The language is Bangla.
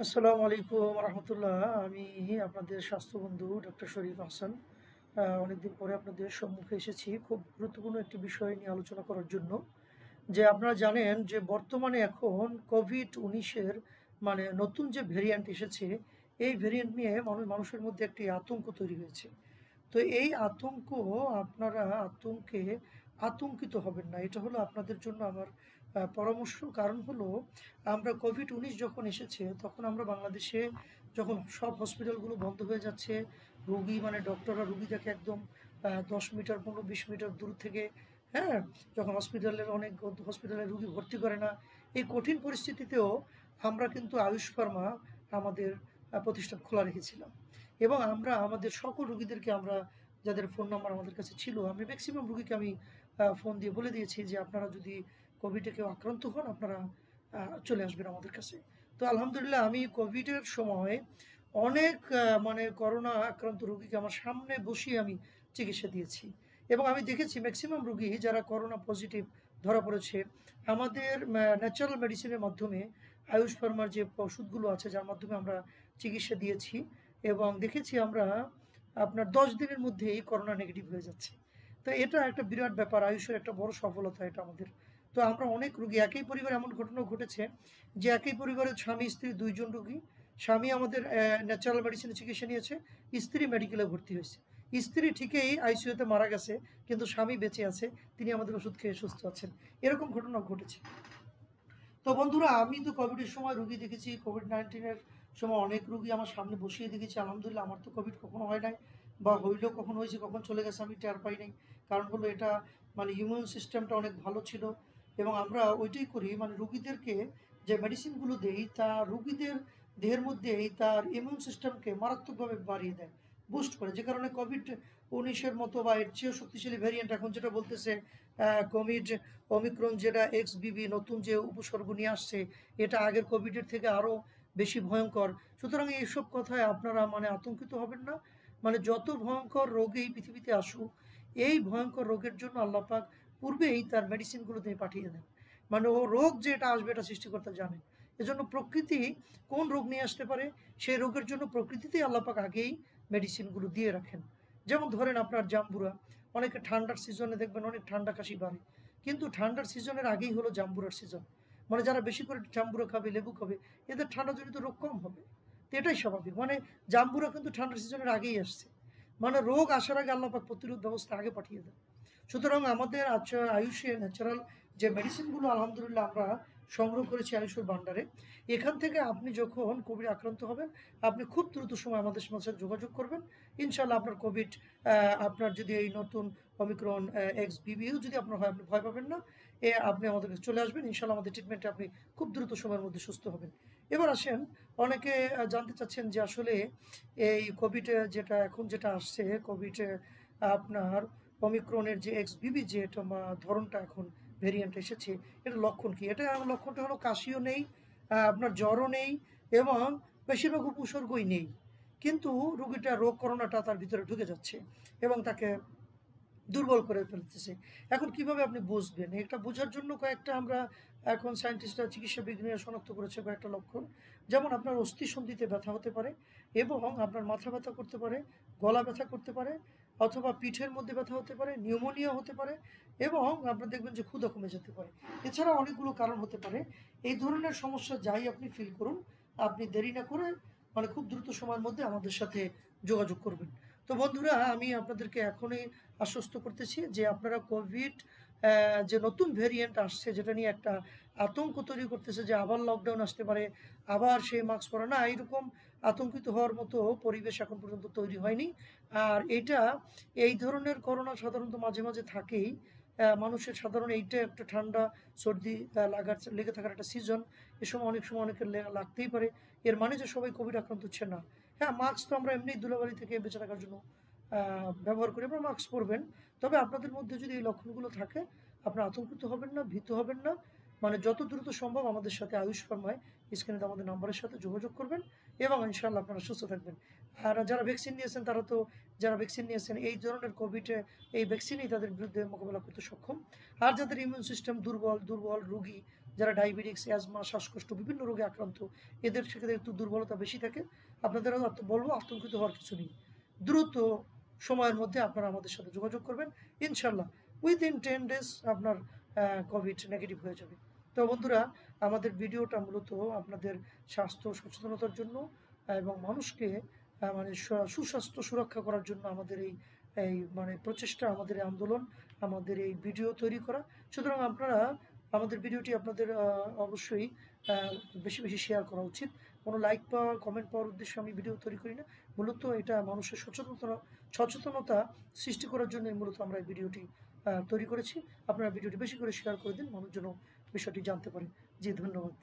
আসসালামু আলাইকুম রহমতুল্লাহ। আমি আপনাদের স্বাস্থ্যবন্ধু ডক্টর শরীফ হাসান। অনেকদিন পরে আপনাদের সম্মুখে এসেছি খুব গুরুত্বপূর্ণ একটি বিষয় নিয়ে আলোচনা করার জন্য। যে আপনারা জানেন যে বর্তমানে এখন কোভিড-19 মানে নতুন যে ভেরিয়েন্ট এসেছে, এই ভেরিয়েন্ট নিয়ে মানুষের মধ্যে একটি আতঙ্ক তৈরি হয়েছে। তো এই আতঙ্ক আপনারা আতঙ্কিত হবেন না। এটা হলো আপনাদের জন্য আমার পরামর্শ। কারণ হলো আমরা কোভিড-19 যখন এসেছে তখন আমরা বাংলাদেশে যখন সব হসপিটালগুলো বন্ধ হয়ে যাচ্ছে, রোগী মানে ডক্টররা রোগী দেখে একদম ১০ মিটার ১৫-২০ মিটার দূর থেকে, হ্যাঁ? যখন হসপিটালে রোগী ভর্তি করে না। এই কঠিন পরিস্থিতিতেও আমরা কিন্তু আয়ুষ ফার্মা আমাদের প্রতিষ্ঠান খোলা রেখেছিলাম। এবং আমরা আমাদের সকল রোগীদেরকে যাদের ফোন নাম্বার আমাদের কাছে ছিল, আমি ম্যাক্সিমাম রোগীকে আমি ফোন দিয়ে বলে দিয়েছি যে, "আপনারা যদি কোভিডে কেউ আক্রান্ত হন, আপনারা চলে আসবেন আমাদের কাছে।" তো আলহামদুলিল্লাহ আমি কোভিডের সময় অনেক মানে করোনা আক্রান্ত রোগীকে আমার সামনে বসিয়ে আমি চিকিৎসা দিয়েছি। এবং আমি দেখেছি ম্যাক্সিমাম রোগী যারা করোনা পজিটিভ ধরা পড়েছে, আমাদের ন্যাচারাল মেডিসিনের মাধ্যমে আয়ুষ ফার্মার যে ওষুধগুলো আছে যার মাধ্যমে আমরা চিকিৎসা দিয়েছি এবং দেখেছি আমরা আপনার ১০ দিনের মধ্যেই করোনা নেগেটিভ হয়ে যাচ্ছে। তো এটা একটা বিরাট ব্যাপার, আয়ুষের একটা বড় সফলতা এটা আমাদের। তো আমরা অনেক রোগী একই পরিবারে এমন ঘটনাও ঘটেছে যে একই পরিবারের স্বামী-স্ত্রী ২ জন রোগী। স্বামী আমাদের ন্যাচারাল মেডিসিনে চিকিৎসা নিয়েছে, স্ত্রী মেডিকেলে ভর্তি হয়েছে। স্ত্রী ঠিকই আইসিইউতে মারা গেছে, কিন্তু স্বামী বেঁচে আছে। তিনি আমাদের ওষুধ খেয়ে সুস্থ আছেন। এরকম ঘটনাও ঘটেছে। তো বন্ধুরা আমি তো কোভিডের সময় রুগী দেখেছি, কোভিড-19 এর সময় অনেক রুগী আমার সামনে বসিয়ে দেখেছি। আলহামদুলিল্লাহ আমার তো কোভিড কখনো হয় নাই, বা হইলেও কখন হয়েছে, কখন চলে গেছে আমি টের পাই নাই। কারণ হলো এটা মানে ইমিউন সিস্টেমটা অনেক ভালো ছিল এবং আমরা ওইটাই করি মানে রুগীদেরকে যে মেডিসিনগুলো দেই তা রুগীদের দেহের মধ্যেই তার ইমিউন সিস্টেমকে মারাত্মকভাবে বাড়িয়ে দেয়, বুস্ট করে। যে কারণে কোভিড-19 এর মতো বা এর চেয়েও শক্তিশালী ভ্যারিয়েন্ট এখন যেটা বলতেছে কোভিড ওমিক্রন, যেটা এক্সবিবি নতুন যে উপসর্গ নিয়ে আসছে, এটা আগের কোভিডের থেকে আরও বেশি ভয়ঙ্কর। সুতরাং এইসব কথায় আপনারা মানে আতঙ্কিত হবেন না। মানে যত ভয়ঙ্কর রোগ এই পৃথিবীতে আসুক, এই ভয়ঙ্কর রোগের জন্য আল্লাহ পাক পূর্বেই তার মেডিসিনগুলো দিয়ে পাঠিয়ে দেন। মানে ও রোগ যে এটা আসবে এটা সৃষ্টিকর্তা জানেন। এজন্য প্রকৃতি কোন রোগ নিয়ে আসতে পারে, সেই রোগের জন্য প্রকৃতিতেই আল্লাহ পাক আগেই মেডিসিনগুলো দিয়ে রাখেন। যেমন ধরেন আপনার জাম্বুরা, অনেকে ঠান্ডার সিজনে দেখবেন অনেক ঠান্ডা কাশি বাড়ে। কিন্তু ঠান্ডার সিজনের আগেই হলো জাম্বুরার সিজন। মানে যারা বেশি করে জাম্বুরা খাবে, লেবু খাবে, এদের ঠান্ডাজনিত রোগ কম হবে। তো এটাই স্বাভাবিক। মানে জাম্বুরা কিন্তু ঠান্ডার সিজনের আগেই আসছে। মানে রোগ আসার আগে আল্লাহ পাক প্রতিরোধ ব্যবস্থা আগে পাঠিয়ে দেন। সুতরাং আমাদের আয়ুষে ন্যাচারাল যে মেডিসিনগুলো আলহামদুলিল্লাহ আমরা সংগ্রহ করেছি আয়ুষের ভান্ডারে। এখান থেকে আপনি যখন কোভিডে আক্রান্ত হবেন, আপনি খুব দ্রুত সময় আমাদের সাথে যোগাযোগ করবেন। ইনশাআল্লাহ আপনার কোভিড আপনার যদি এই নতুন ওমিক্রন এক্সবিবিও যদি আপনার হয়, আপনি ভয় পাবেন না। আপনি আমাদের কাছে চলে আসবেন। ইনশাআল্লাহ আমাদের ট্রিটমেন্টে আপনি খুব দ্রুত সময়ের মধ্যে সুস্থ হবেন। এবার আসেন, অনেকে জানতে চাচ্ছেন যে আসলে এই কোভিড যেটা আসছে, কোভিড আপনার ওমিক্রনের যে এক্সবিবি যে এটা ধরনটা এখন ভেরিয়েন্ট এসেছে, এটার লক্ষণ কি? লক্ষণটা হলো কাশিও নেই, আপনার জ্বরও নেই এবং বেশিরভাগ উপসর্গই নেই। কিন্তু রোগ করোনাটা তার ভিতরে ঢুকে যাচ্ছে এবং তাকে দুর্বল করে ফেলতেছে। এখন কিভাবে আপনি বুঝবেন? এটা বোঝার জন্য কয়েকটা আমরা এখন সায়েন্টিস্টরা, চিকিৎসা বিজ্ঞানীরা শনাক্ত করেছে কয়েকটা লক্ষণ। যেমন আপনার অস্থিসন্ধিতে ব্যথা হতে পারে এবং আপনার মাথা ব্যথা করতে পারে, গলা ব্যথা করতে পারে অথবা পিঠের মধ্যে ব্যথা হতে পারে, নিউমোনিয়া হতে পারে এবং আপনার দেখবেন যে ক্ষুধা কমে যেতে পারে। এছাড়া অনেকগুলো কারণ হতে পারে। এই ধরনের সমস্যা যাই আপনি ফিল করুন, আপনি দেরি না করে মানে খুব দ্রুত সময়ের মধ্যে আমাদের সাথে যোগাযোগ করবেন। তো বন্ধুরা আমি আপনাদেরকে এখনই আশ্বস্ত করতেছি যে আপনারা কোভিড যে নতুন ভেরিয়েন্ট আসছে যেটা নিয়ে একটা আতঙ্ক তৈরি করতেছে যে আবার লকডাউন আসতে পারে, আবার সেই মাস্ক পরা না, এরকম আতঙ্কিত হওয়ার মতো পরিবেশ এখন পর্যন্ত তৈরি হয়নি। আর এই ধরনের করোনা সাধারণত মাঝে মাঝে থাকেই। মানুষের সাধারণ এইটা একটা ঠান্ডা সর্দি লেগে থাকার একটা সিজন। এ সময় অনেক সময় অনেকের লাগতেই পারে। এর মানে যে সবাই কোভিড আক্রান্ত হচ্ছে না। হ্যাঁ, মাস্ক তো আমরা এমনি ধুলাবালি থেকে বেঁচে থাকার জন্য ব্যবহার করি, আপনারা মাস্ক পরবেন। তবে আপনাদের মধ্যে যদি এই লক্ষণগুলো থাকে, আপনারা আতঙ্কিত হবেন না, ভীত হবেন না। মানে যত দ্রুত সম্ভব আমাদের সাথে আয়ুষ ফার্মায় স্ক্রিনে আমাদের নাম্বারের সাথে যোগাযোগ করবেন এবং ইনশাআল্লাহ আপনারা সুস্থ থাকবেন। আর যারা ভ্যাকসিন নিয়েছেন এই ধরনের কোভিডে এই ভ্যাকসিনই তাদের বিরুদ্ধে মোকাবেলা করতে সক্ষম। আর যাদের ইমিউন সিস্টেম দুর্বল রোগী, যারা ডায়াবেটিক্স, অ্যাজমা, শ্বাসকষ্ট বিভিন্ন রোগে আক্রান্ত, এদের সেক্ষেত্রে একটু দুর্বলতা বেশি থাকে। আপনাদেরও বলব আতঙ্কিত হওয়ার কিছু নেই। দ্রুত সময়ের মধ্যে আপনারা আমাদের সাথে যোগাযোগ করবেন। ইনশাআল্লাহ উইদিন 10 ডেজ আপনার কোভিড নেগেটিভ হয়ে যাবে। তো বন্ধুরা, আমাদের ভিডিওটা মূলত আপনাদের স্বাস্থ্য সচেতনতার জন্য এবং মানুষকে মানে সুস্বাস্থ্য সুরক্ষা করার জন্য আমাদের এই মানে প্রচেষ্টা, আমাদের এই আন্দোলন, আমাদের এই ভিডিও তৈরি করা। সুতরাং আপনারা আমাদের ভিডিওটি আপনাদের অবশ্যই আ বেশি, বেশি শেয়ার করা উচিত। কোনো লাইক পাওয়া, কমেন্ট পাওয়ার উদ্দেশ্যে আমি ভিডিও তৈরি করি না। মূলত এটা মানুষের সচেতনতা সৃষ্টি করার জন্যই মূলত আমরা এই ভিডিওটি তৈরি করেছি। আপনারা ভিডিওটি বেশি করে শেয়ার করে দিন, মানুষ যেন বিষয়টি জানতে পারে। জি, ধন্যবাদ।